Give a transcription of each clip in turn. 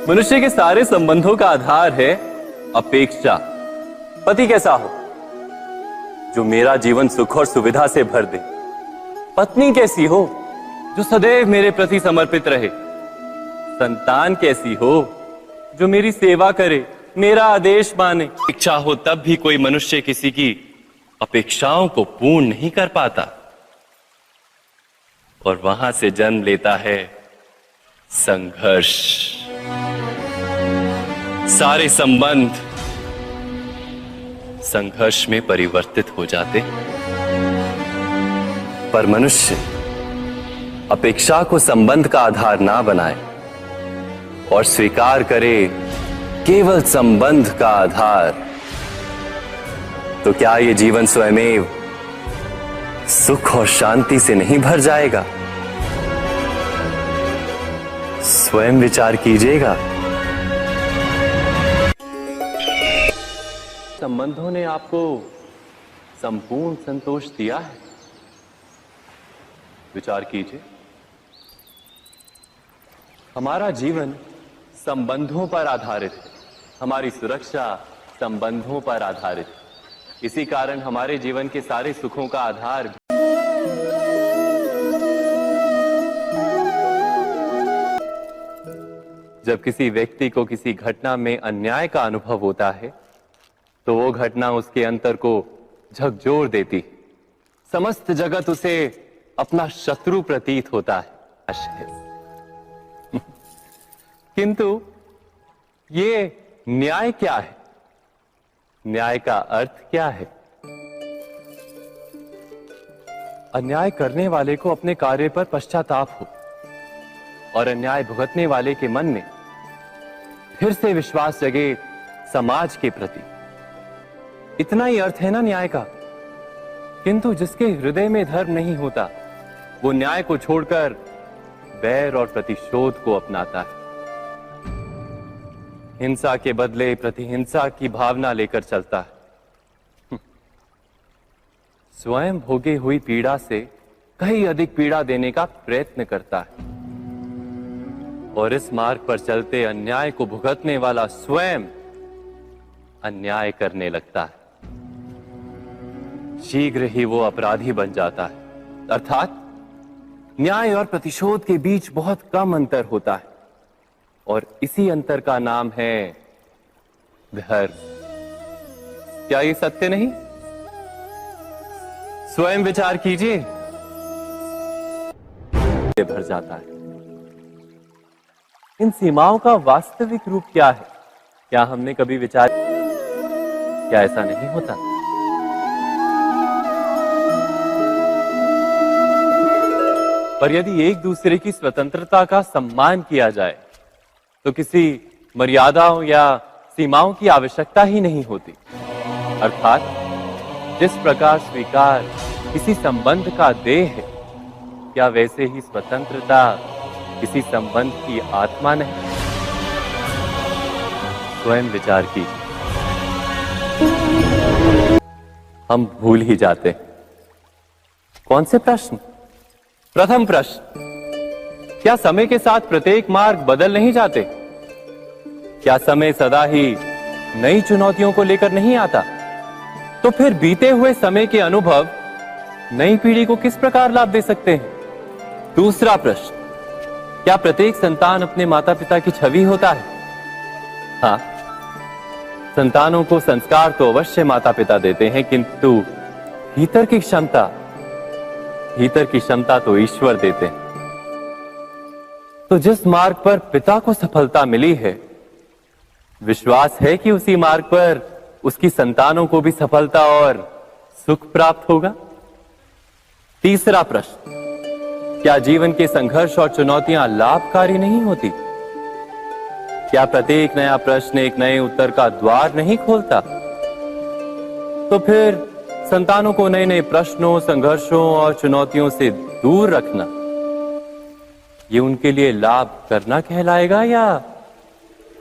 मनुष्य के सारे संबंधों का आधार है अपेक्षा। पति कैसा हो जो मेरा जीवन सुख और सुविधा से भर दे। पत्नी कैसी हो जो सदैव मेरे प्रति समर्पित रहे। संतान कैसी हो जो मेरी सेवा करे, मेरा आदेश माने। इच्छा हो तब भी कोई मनुष्य किसी की अपेक्षाओं को पूर्ण नहीं कर पाता और वहां से जन्म लेता है संघर्ष। सारे संबंध संघर्ष में परिवर्तित हो जाते। पर मनुष्य अपेक्षा को संबंध का आधार ना बनाए और स्वीकार करे केवल संबंध का आधार, तो क्या ये जीवन स्वयमेव सुख और शांति से नहीं भर जाएगा? स्वयं विचार कीजिएगा। संबंधों ने आपको संपूर्ण संतोष दिया है? विचार कीजिए। हमारा जीवन संबंधों पर आधारित है, हमारी सुरक्षा संबंधों पर आधारित है। इसी कारण हमारे जीवन के सारे सुखों का आधार जब किसी व्यक्ति को किसी घटना में अन्याय का अनुभव होता है तो वो घटना उसके अंतर को झकझोर देती। समस्त जगत उसे अपना शत्रु प्रतीत होता है। किंतु ये न्याय क्या है? न्याय का अर्थ क्या है? अन्याय करने वाले को अपने कार्य पर पश्चाताप हो और अन्याय भुगतने वाले के मन में फिर से विश्वास जगे समाज के प्रति। इतना ही अर्थ है ना न्याय का। किंतु जिसके हृदय में धर्म नहीं होता वो न्याय को छोड़कर बैर और प्रतिशोध को अपनाता है। हिंसा के बदले प्रतिहिंसा की भावना लेकर चलता है। स्वयं भोगी हुई पीड़ा से कहीं अधिक पीड़ा देने का प्रयत्न करता है और इस मार्ग पर चलते अन्याय को भुगतने वाला स्वयं अन्याय करने लगता है। शीघ्र ही वो अपराधी बन जाता है। अर्थात न्याय और प्रतिशोध के बीच बहुत कम अंतर होता है और इसी अंतर का नाम है धर्म। क्या ये सत्य नहीं? स्वयं विचार कीजिए। भर जाता है। इन सीमाओं का वास्तविक रूप क्या है? क्या हमने कभी विचार क्या ऐसा नहीं होता? पर यदि एक दूसरे की स्वतंत्रता का सम्मान किया जाए तो किसी मर्यादाओं या सीमाओं की आवश्यकता ही नहीं होती। अर्थात जिस प्रकार स्वीकार किसी संबंध का देह है, क्या वैसे ही स्वतंत्रता किसी संबंध की आत्मा नहीं? स्वयं विचार कीजिए। हम भूल ही जाते हैं। कौन से प्रश्न? प्रथम प्रश्न, क्या समय के साथ प्रत्येक मार्ग बदल नहीं जाते? क्या समय सदा ही नई चुनौतियों को लेकर नहीं आता? तो फिर बीते हुए समय के अनुभव नई पीढ़ी को किस प्रकार लाभ दे सकते हैं? दूसरा प्रश्न, क्या प्रत्येक संतान अपने माता पिता की छवि होता है? हाँ, संतानों को संस्कार तो अवश्य माता पिता देते हैं, किंतु भीतर की क्षमता तो ईश्वर देते हैं। तो जिस मार्ग पर पिता को सफलता मिली है, विश्वास है कि उसी मार्ग पर उसकी संतानों को भी सफलता और सुख प्राप्त होगा। तीसरा प्रश्न, क्या जीवन के संघर्ष और चुनौतियां लाभकारी नहीं होती? क्या प्रत्येक नया प्रश्न एक नए उत्तर का द्वार नहीं खोलता? तो फिर संतानों को नए नए प्रश्नों, संघर्षों और चुनौतियों से दूर रखना, ये उनके लिए लाभ करना कहलाएगा या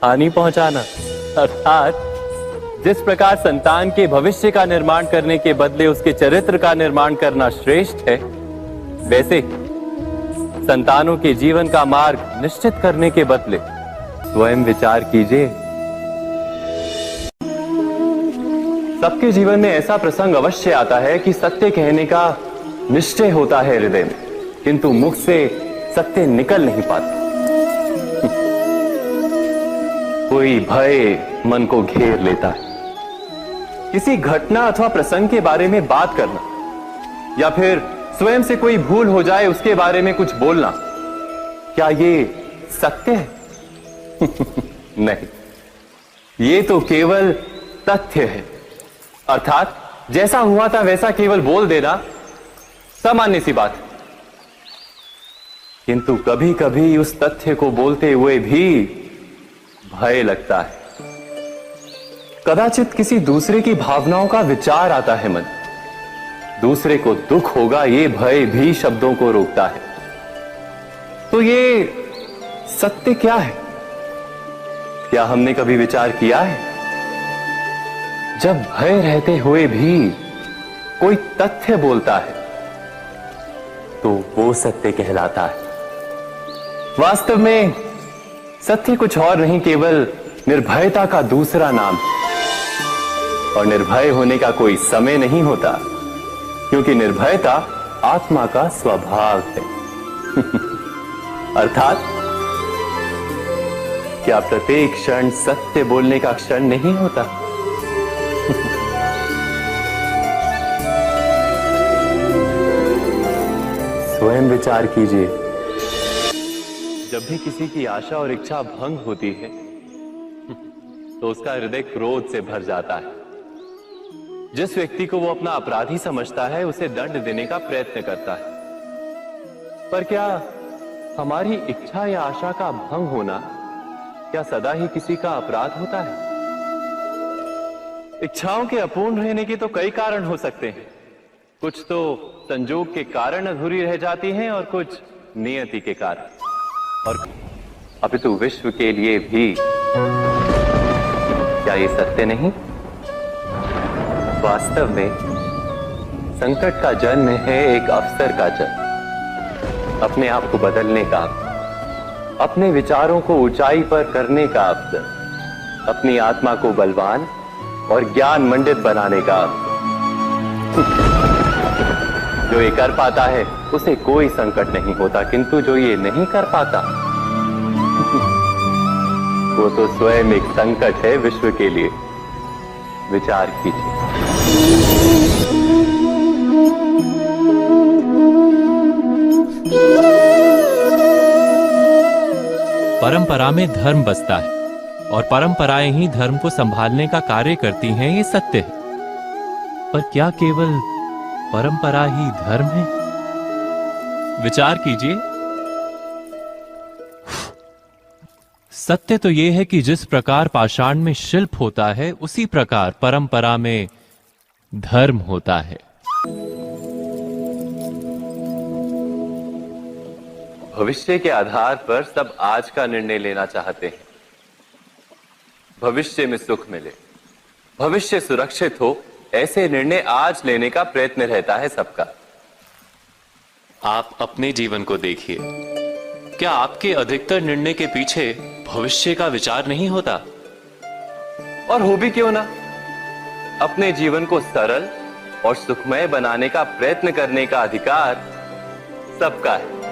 हानि पहुंचाना? अर्थात जिस प्रकार संतान के भविष्य का निर्माण करने के बदले उसके चरित्र का निर्माण करना श्रेष्ठ है, वैसे संतानों के जीवन का मार्ग निश्चित करने के बदले स्वयं विचार कीजिए। सबके जीवन में ऐसा प्रसंग अवश्य आता है कि सत्य कहने का निश्चय होता है हृदय में, किंतु मुख से सत्य निकल नहीं पाता। कोई भय मन को घेर लेता है। किसी घटना अथवा प्रसंग के बारे में बात करना या फिर स्वयं से कोई भूल हो जाए उसके बारे में कुछ बोलना, क्या ये सत्य है? नहीं, ये तो केवल तथ्य है। अर्थात जैसा हुआ था वैसा केवल बोल देना सामान्य सी बात है। किंतु कभी कभी उस तथ्य को बोलते हुए भी भय लगता है। कदाचित किसी दूसरे की भावनाओं का विचार आता है मन, दूसरे को दुख होगा, ये भय भी शब्दों को रोकता है। तो ये सत्य क्या है? क्या हमने कभी विचार किया है? जब भय रहते हुए भी कोई तथ्य बोलता है तो वो सत्य कहलाता है। वास्तव में सत्य कुछ और नहीं, केवल निर्भयता का दूसरा नाम है। और निर्भय होने का कोई समय नहीं होता, क्योंकि निर्भयता आत्मा का स्वभाव है। अर्थात क्या प्रत्येक क्षण सत्य बोलने का क्षण नहीं होता? स्वयं विचार कीजिए। जब भी किसी की आशा और इच्छा भंग होती है तो उसका हृदय क्रोध से भर जाता है। जिस व्यक्ति को वो अपना अपराधी समझता है उसे दंड देने का प्रयत्न करता है। पर क्या हमारी इच्छा या आशा का भंग होना क्या सदा ही किसी का अपराध होता है? इच्छाओं के अपूर्ण रहने के तो कई कारण हो सकते हैं। कुछ तो संजोग के कारण अधूरी रह जाती हैं और कुछ नियति के कारण, और अपितु विश्व के लिए भी। क्या ये सत्य नहीं? वास्तव में संकट का जन्म है एक अवसर का जन्म, अपने आप को बदलने का, अपने विचारों को ऊंचाई पर करने का अवसर, अपनी आत्मा को बलवान और ज्ञान मंडित बनाने का अवसर। जो ये कर पाता है उसे कोई संकट नहीं होता, किंतु जो ये नहीं कर पाता वो तो स्वयं एक संकट है विश्व के लिए। विचार कीजिए। परंपरा में धर्म बसता है और परंपराएं ही धर्म को संभालने का कार्य करती हैं, ये सत्य है। पर क्या केवल परंपरा ही धर्म है? विचार कीजिए। सत्य तो यह है कि जिस प्रकार पाषाण में शिल्प होता है उसी प्रकार परंपरा में धर्म होता है। भविष्य के आधार पर सब आज का निर्णय लेना चाहते हैं। भविष्य में सुख मिले, भविष्य सुरक्षित हो, ऐसे निर्णय आज लेने का प्रयत्न रहता है सबका। आप अपने जीवन को देखिए, क्या आपके अधिकतर निर्णय के पीछे भविष्य का विचार नहीं होता? और हो भी क्यों ना, अपने जीवन को सरल और सुखमय बनाने का प्रयत्न करने का अधिकार सबका है।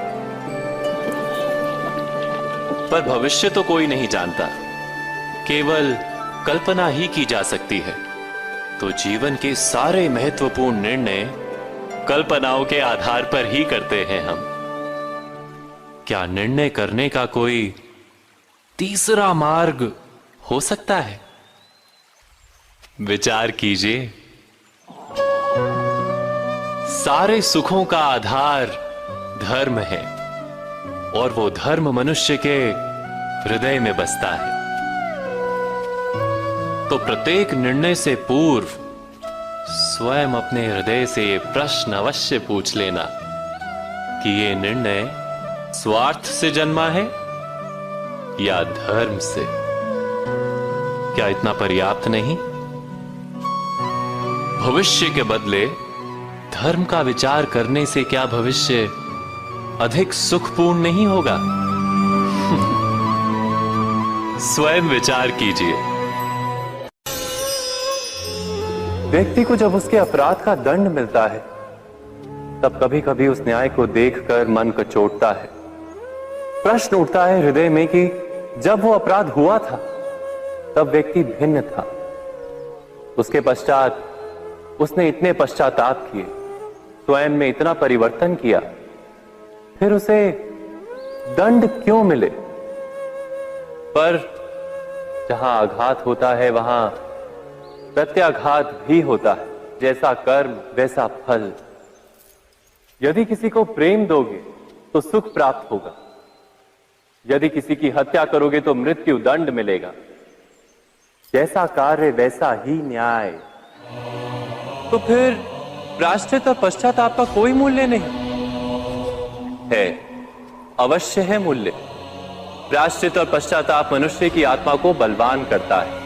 पर भविष्य तो कोई नहीं जानता, केवल कल्पना ही की जा सकती है। तो जीवन के सारे महत्वपूर्ण निर्णय कल्पनाओं के आधार पर ही करते हैं हम। क्या निर्णय करने का कोई तीसरा मार्ग हो सकता है? विचार कीजिए। सारे सुखों का आधार धर्म है और वो धर्म मनुष्य के हृदय में बसता है। तो प्रत्येक निर्णय से पूर्व स्वयं अपने हृदय से ये प्रश्न अवश्य पूछ लेना कि ये निर्णय स्वार्थ से जन्मा है या धर्म से। क्या इतना पर्याप्त नहीं? भविष्य के बदले धर्म का विचार करने से क्या भविष्य अधिक सुखपूर्ण नहीं होगा? स्वयं विचार कीजिए। व्यक्ति को जब उसके अपराध का दंड मिलता है तब कभी कभी उस न्याय को देखकर मन कचोटता है। प्रश्न उठता है हृदय में कि जब वो अपराध हुआ था तब व्यक्ति भिन्न था। उसके पश्चात उसने इतने पश्चाताप किए, स्वयं में इतना परिवर्तन किया, फिर उसे दंड क्यों मिले? पर जहां आघात होता है वहां प्रत्याघात भी होता है। जैसा कर्म वैसा फल। यदि किसी को प्रेम दोगे तो सुख प्राप्त होगा, यदि किसी की हत्या करोगे तो मृत्यु दंड मिलेगा। जैसा कार्य वैसा ही न्याय। तो फिर प्रायश्चित और पश्चाताप का कोई मूल्य नहीं है? अवश्य है मूल्य। प्रायश्चित और पश्चाताप मनुष्य की आत्मा को बलवान करता है।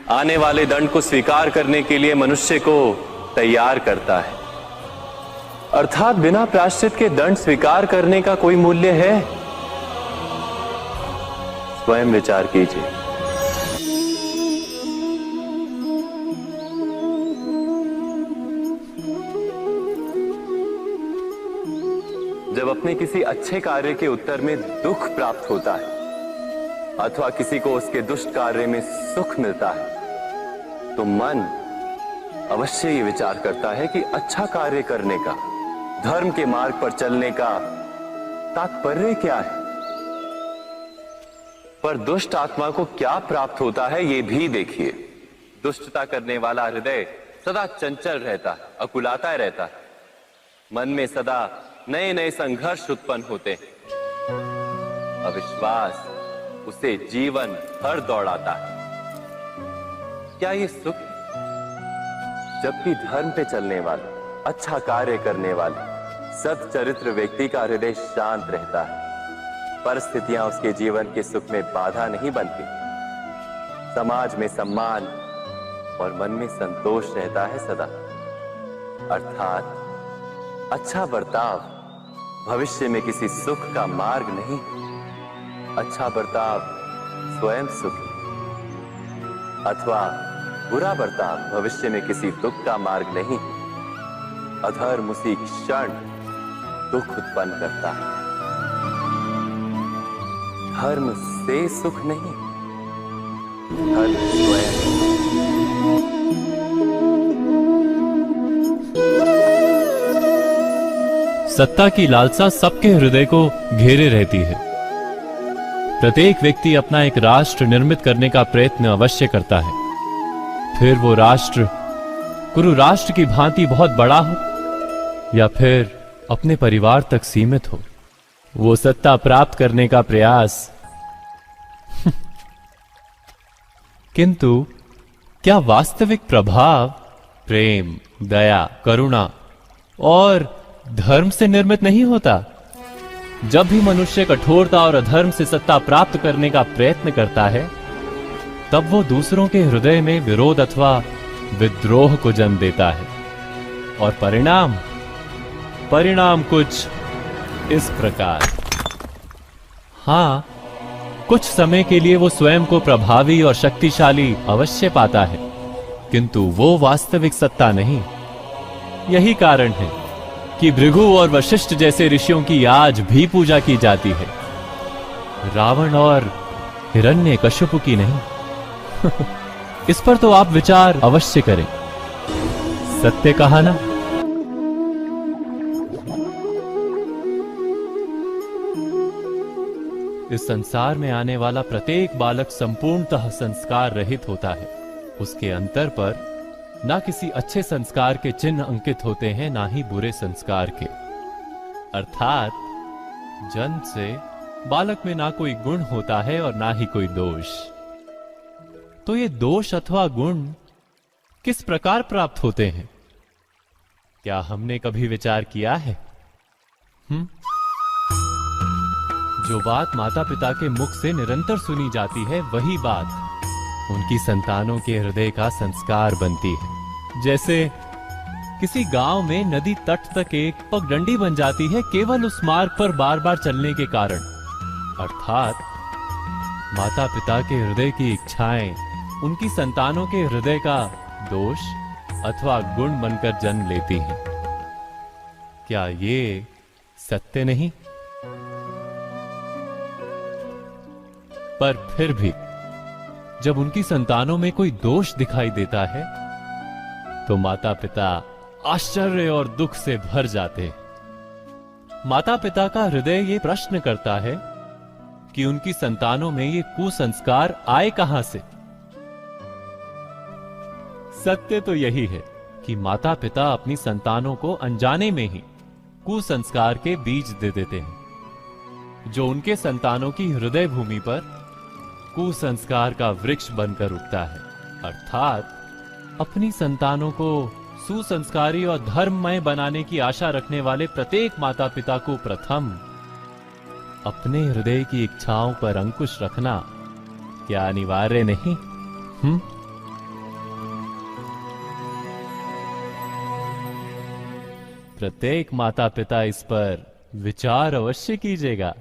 आने वाले दंड को स्वीकार करने के लिए मनुष्य को तैयार करता है। अर्थात बिना प्रायश्चित के दंड स्वीकार करने का कोई मूल्य है? स्वयं विचार कीजिए। जब अपने किसी अच्छे कार्य के उत्तर में दुख प्राप्त होता है अथवा किसी को उसके दुष्ट कार्य में सुख मिलता है तो मन अवश्य ये विचार करता है कि अच्छा कार्य करने का, धर्म के मार्ग पर चलने का तात्पर्य क्या है। पर दुष्ट आत्मा को क्या प्राप्त होता है ये भी देखिए। दुष्टता करने वाला हृदय सदा चंचल रहता है, अकुलाता रहता है। मन में सदा नए नए संघर्ष उत्पन्न होते हैं। अविश्वास उसे जीवन भर दौड़ाता है। क्या ये सुख? जबकि धर्म पे चलने वाले, अच्छा कार्य करने वाले, सच्चरित्र व्यक्ति का हृदय शांत रहता है। परिस्थितियां उसके जीवन के सुख में बाधा नहीं बनती। समाज में सम्मान और मन में संतोष रहता है सदा। अर्थात अच्छा बर्ताव भविष्य में किसी सुख का मार्ग नहीं। अच्छा बर्ताव स्वयं सुख अथवा बुरा बर्ताव भविष्य में किसी दुख का मार्ग नहीं। अधर्म उसी क्षण दुख उत्पन्न करता है। धर्म से सुख नहीं, धर्म स्वयं। सत्ता की लालसा सबके हृदय को घेरे रहती है। प्रत्येक व्यक्ति अपना एक राष्ट्र निर्मित करने का प्रयत्न अवश्य करता है। फिर वो राष्ट्र कुरु राष्ट्र की भांति बहुत बड़ा हो या फिर अपने परिवार तक सीमित हो, वो सत्ता प्राप्त करने का प्रयास किंतु क्या वास्तविक प्रभाव प्रेम, दया, करुणा और धर्म से निर्मित नहीं होता? जब भी मनुष्य कठोरता और अधर्म से सत्ता प्राप्त करने का प्रयत्न करता है तब वो दूसरों के हृदय में विरोध अथवा विद्रोह को जन्म देता है। और परिणाम कुछ इस प्रकार। हां, कुछ समय के लिए वो स्वयं को प्रभावी और शक्तिशाली अवश्य पाता है, किंतु वो वास्तविक सत्ता नहीं। यही कारण है कि भृगु और वशिष्ठ जैसे ऋषियों की आज भी पूजा की जाती है, रावण और हिरण्यकश्यप की नहीं। इस पर तो आप विचार अवश्य करें। सत्य कहा ना? इस संसार में आने वाला प्रत्येक बालक संपूर्णतः संस्कार रहित होता है। उसके अंतर पर ना किसी अच्छे संस्कार के चिन्ह अंकित होते हैं, ना ही बुरे संस्कार के। अर्थात जन्म से बालक में ना कोई गुण होता है और ना ही कोई दोष। तो ये दोष अथवा गुण किस प्रकार प्राप्त होते हैं? क्या हमने कभी विचार किया है? जो बात माता पिता के मुख से निरंतर सुनी जाती है वही बात उनकी संतानों के हृदय का संस्कार बनती है। जैसे किसी गांव में नदी तट तक एक पगडंडी बन जाती है केवल उस मार्ग पर बार बार चलने के कारण। अर्थात माता पिता के हृदय की इच्छाएं उनकी संतानों के हृदय का दोष अथवा गुण बनकर जन्म लेती हैं। क्या ये सत्य नहीं? पर फिर भी जब उनकी संतानों में कोई दोष दिखाई देता है तो माता पिता आश्चर्य और दुख से भर जाते। माता पिता का हृदय ये प्रश्न करता है कि उनकी संतानों में ये कुसंस्कार आए कहां से। सत्य तो यही है कि माता पिता अपनी संतानों को अनजाने में ही कुसंस्कार के बीज दे देते हैं, जो उनके संतानों की हृदय भूमि पर कुसंस्कार का वृक्ष बनकर उगता है। अर्थात अपनी संतानों को सुसंस्कारी और धर्ममय बनाने की आशा रखने वाले प्रत्येक माता पिता को प्रथम अपने हृदय की इच्छाओं पर अंकुश रखना क्या अनिवार्य नहीं? प्रत्येक माता पिता इस पर विचार अवश्य कीजिएगा।